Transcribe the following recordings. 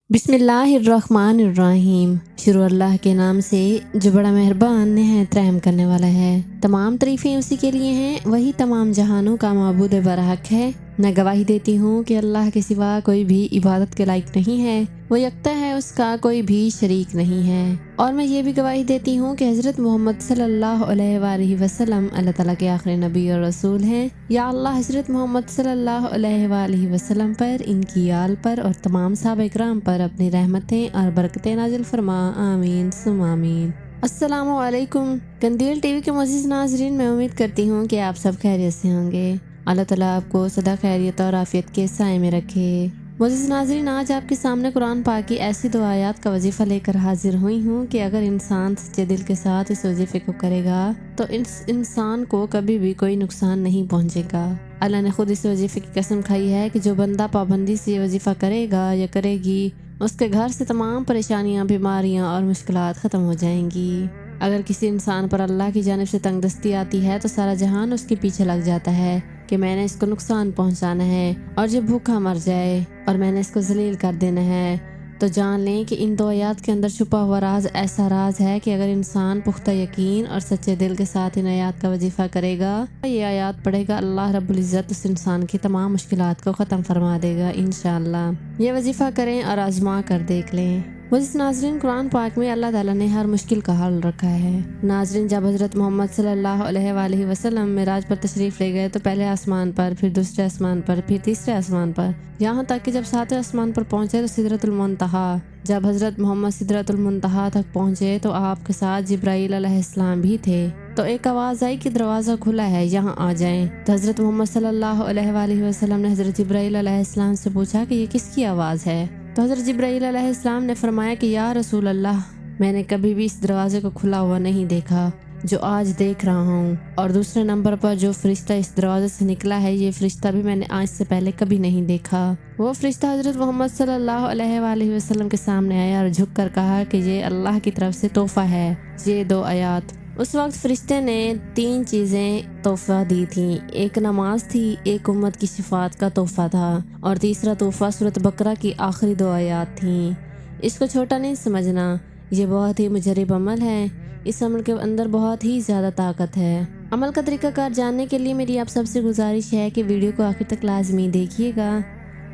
बिस्मिल्लाहिर्रहमानिर्रहीम। शुरू अल्लाह के नाम से जो बड़ा मेहरबान निहायत रहम करने वाला है। तमाम तारीफ़ें उसी के लिए हैं, वही तमाम जहानों का माबूद बरहक है। मैं गवाही देती हूँ कि अल्लाह के सिवा कोई भी इबादत के लायक नहीं है, वो यकता है, उसका कोई भी शरीक नहीं है। और मैं ये भी गवाही देती हूँ कि हज़रत मोहम्मद सल्लल्लाहु अलैहि वसल्लम अल्लाह ताला के आखिरी नबी और रसूल हैं। या अल्लाह हज़रत मोहम्मद सल्लल्लाहु अलैहि वसल्लम पर, इनकी आल पर और तमाम सहाबा इकराम पर अपनी रहमतें और बरकतें नाजिल फरमा। आमीन सुम आमीन। अस्सलामु अलैकुम। कंदील टीवी के मुअज़्ज़िज़ नाज़रीन, मैं उम्मीद करती हूँ कि आप सब खैरियत से होंगे। अल्लाह ताला आपको सदा खैरियत और आफियत के साए में रखे। मुअज़्ज़िज़ नाज़रीन, आज आपके सामने कुरान पाक की ऐसी दो आयत का वजीफ़ा लेकर हाजिर हुई हूँ कि अगर इंसान सच्चे दिल के साथ इस वजीफ़े को करेगा तो इस इंसान को कभी भी कोई नुकसान नहीं पहुँचेगा। अल्लाह ने खुद इस वजीफ़े की कसम खाई है कि जो बंदा पाबंदी से ये वजीफ़ा करेगा या करेगी, उसके घर से तमाम परेशानियाँ, बीमारियाँ और मुश्किलात ख़त्म हो जाएंगी। अगर किसी इंसान पर अल्लाह की जानिब से तंगदस्ती आती है तो सारा जहान उसके पीछे लग जाता है कि मैंने इसको नुकसान पहुंचाना है, और जब भूखा मर जाए और मैंने इसको जलील कर देना है, तो जान लें कि इन दो आयत के अंदर छुपा हुआ राज ऐसा राज है कि अगर इंसान पुख्ता यकीन और सच्चे दिल के साथ इन आयत का वजीफ़ा करेगा, ये आयत पढ़ेगा, अल्लाह रब्बुल इज़्ज़त उस इंसान की तमाम मुश्किलात को ख़त्म फरमा देगा इंशाअल्लाह। ये वजीफ़ा करें और आजमा कर देख लें। मुझे नाज़रीन, कुरान पाक में अल्लाह ताला ने हर मुश्किल का हल रखा है। नाज़रीन, जब हज़रत मोहम्मद सल्लल्लाहु अलैहि वसल्लम मेराज पर तशरीफ़ ले गए तो पहले आसमान पर, फिर दूसरे आसमान पर, फिर तीसरे आसमान पर, यहाँ तक कि जब सातवें आसमान पर पहुँचे तो सिदरतुल मुंतहा। जब हज़रत मोहम्मद सिदरतुल मुंतहा तक पहुँचे तो आपके साथ जिब्राईल अलैहिस्सलाम भी थे। तो एक आवाज़ आई कि दरवाज़ा खुला है, यहाँ आ जाएं। तो हज़रत मोहम्मद सल्लल्लाहु अलैहि वसल्लम ने हज़रत जिब्राईल अलैहिस्सलाम से पूछा कि ये किसकी आवाज़ है। तो हज़रत जिब्राईल अलैहिस्सलाम ने फरमाया कि या रसूल अल्लाह, मैंने कभी भी इस दरवाजे को खुला हुआ नहीं देखा जो आज देख रहा हूँ, और दूसरे नंबर पर जो फरिश्ता इस दरवाजे से निकला है, ये फरिश्ता भी मैंने आज से पहले कभी नहीं देखा। वो फरिश्ता हज़रत मोहम्मद सल्लल्लाहु अलैहि वसल्लम के सामने आया और झुक कर कहा कि ये अल्लाह की तरफ से तोहफ़ा है, ये दो आयत। उस वक्त फरिश्ते ने तीन चीज़ें तोहफ़ा दी थीं। एक नमाज थी, एक उम्मत की शिफात का तोहफ़ा था, और तीसरा तोहफ़ा सूरत बकरा की आखिरी दो आयत थीं। इसको छोटा नहीं समझना, ये बहुत ही मुजरब अमल है। इस अमल के अंदर बहुत ही ज़्यादा ताकत है। अमल का तरीक़ाकार जानने के लिए मेरी आप सबसे गुजारिश है कि वीडियो को आखिर तक लाजमी देखिएगा।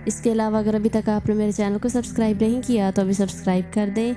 इसके अलावा अगर अभी तक आपने मेरे चैनल को सब्सक्राइब नहीं किया तो अभी सब्सक्राइब कर दें,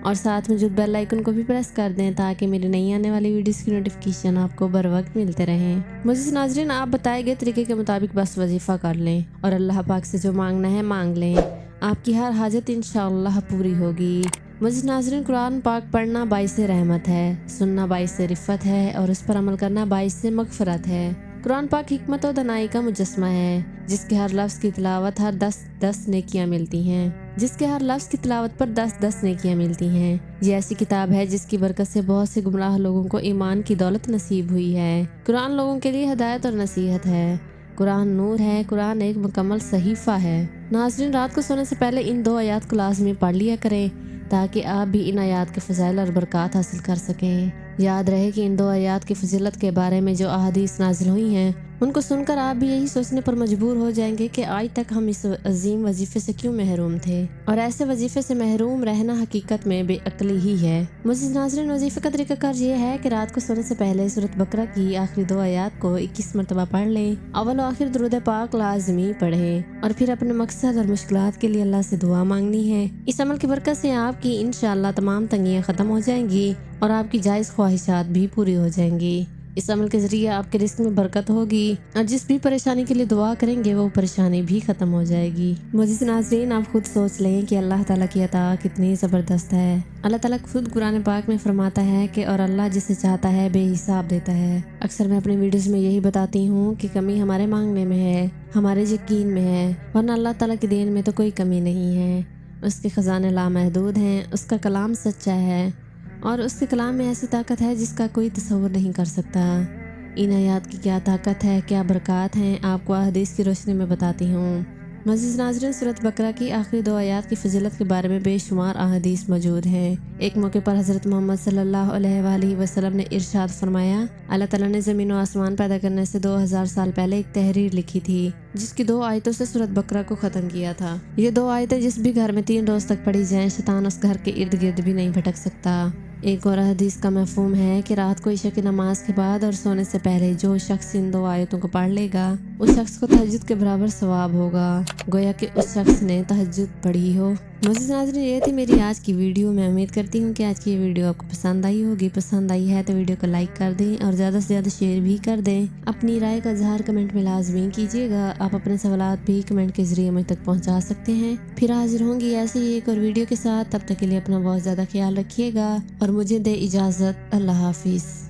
और साथ में जो बेल आइकन को भी प्रेस कर दें ताकि मेरी नई आने वाली वीडियोस की नोटिफिकेशन आपको बर वक्त मिलते रहें। मुझे नाज़रीन, आप बताए गए तरीके के मुताबिक बस वजीफ़ा कर लें और अल्लाह पाक से जो मांगना है मांग लें। आपकी हर हाजत इंशाअल्लाह पूरी होगी। मुझे नाज़रीन, कुरान पाक पढ़ना बाइस रहमत है, सुनना बाइस रिफ़त है, और उस पर अमल करना बाइस मग़फ़िरत है। कुरान पाक हिकमत और दनाई का मुजस्मा है, जिसके हर लफ्ज़ की तिलावत हर 10 नेकियां मिलती हैं, जिसके हर लफ्ज़ की तिलावत पर 10 नेकियां मिलती हैं। ये ऐसी किताब है जिसकी बरकत से बहुत से गुमराह लोगों को ईमान की दौलत नसीब हुई है। कुरान लोगों के लिए हिदायत और नसीहत है। कुरान नूर है, कुरान एक मुकम्मल सहीफ़ा है। नाज़रीन, रात को सोने से पहले इन दो आयत को लाजमी पढ़ लिया करें ताकि आप भी इन आयत के फ़ज़ाइल और बरक़ात हासिल कर सकें। याद रहे कि इन दो आयत की फजीलत के बारे में जो अहादीस नाजिल हुई हैं, उनको सुनकर आप भी यही सोचने पर मजबूर हो जाएंगे कि आज तक हम इस अजीम वजीफ़े से क्यों महरूम थे, और ऐसे वजीफ़े से महरूम रहना हकीकत में बेअक्ली ही है। मुझे नाज़रीन, वजीफ़े का तरीक़ाकार ये है कि रात को सोने से पहले सूरत बकरा की आखिरी दो आयत को 21 मरतबा पढ़ लें। अव्वल और आखिर दुरूद पाक लाजमी पढ़ें, और फिर अपने मकसद और मुश्किलात के लिए अल्लाह से दुआ मांगनी है। इस अमल की बरकत से आपकी इंशाअल्लाह तमाम तंगियाँ ख़त्म हो जाएंगी और आपकी जायज़ ख्वाहिशात भी पूरी हो जाएंगी। इस अमल के ज़रिए आपके रिस्क में बरकत होगी, और जिस भी परेशानी के लिए दुआ करेंगे वो परेशानी भी ख़त्म हो जाएगी। मुझे नाज़रीन, आप खुद सोच लें कि अल्लाह ताला की अता कितनी ज़बरदस्त है। अल्लाह ताला खुद कुरान पाक में फरमाता है कि और अल्लाह जिसे चाहता है बेहिसाब देता है। अक्सर मैं अपने वीडियोज़ में यही बताती हूँ कि कमी हमारे मांगने में है, हमारे यकीन में है, वरना अल्लाह ताला की देन में तो कोई कमी नहीं है। उसके ख़जाने लामहदूद हैं, उसका कलाम सच्चा है, और उसके कलाम में ऐसी ताकत है जिसका कोई तसव्वुर नहीं कर सकता। इन आयत की क्या ताकत है, क्या बरक़ात हैं, आपको हदीस की रोशनी में बताती हूँ। मज़ीद नाज़रीन, सूरत बकरा की आखिरी 2 आयत की फजीलत के बारे में बेशुमार अहादीस मौजूद हैं। एक मौके पर हज़रत मोहम्मद सल्लल्लाहु अलैहि वसल्लम ने इरशाद फरमाया, अल्लाह ताला ने ज़मीन व आसमान पैदा करने से 2000 साल पहले एक तहरीर लिखी थी जिसकी 2 आयतों से सूरत बकरा को ख़त्म किया था। ये 2 आयतें जिस भी घर में 3 रोज़ तक पढ़ी जाएं, शैतान उस घर के इर्द गिर्द भी नहीं भटक सकता। एक और हदीस का मफ़हूम है कि रात को ईशा की नमाज के बाद और सोने से पहले जो शख्स इन 2 आयतों को पढ़ लेगा उस शख्स को तहज्जुद के बराबर सवाब होगा, गोया कि उस शख्स ने तहज्जुद पढ़ी हो। मुझे नाज़रीन, ये थी मेरी आज की वीडियो। मैं उम्मीद करती हूँ कि आज की ये वीडियो आपको पसंद आई होगी। पसंद आई है तो वीडियो को लाइक कर दें और ज़्यादा से ज़्यादा शेयर भी कर दें। अपनी राय का इज़हार कमेंट में लाजमी कीजिएगा। आप अपने सवालात भी कमेंट के ज़रिए मुझ तक पहुँचा सकते हैं। फिर हाजिर होंगी ऐसे ही एक और वीडियो के साथ। तब तक के लिए अपना बहुत ज़्यादा ख्याल रखिएगा और मुझे दे इजाज़त। अल्लाह हाफिज़।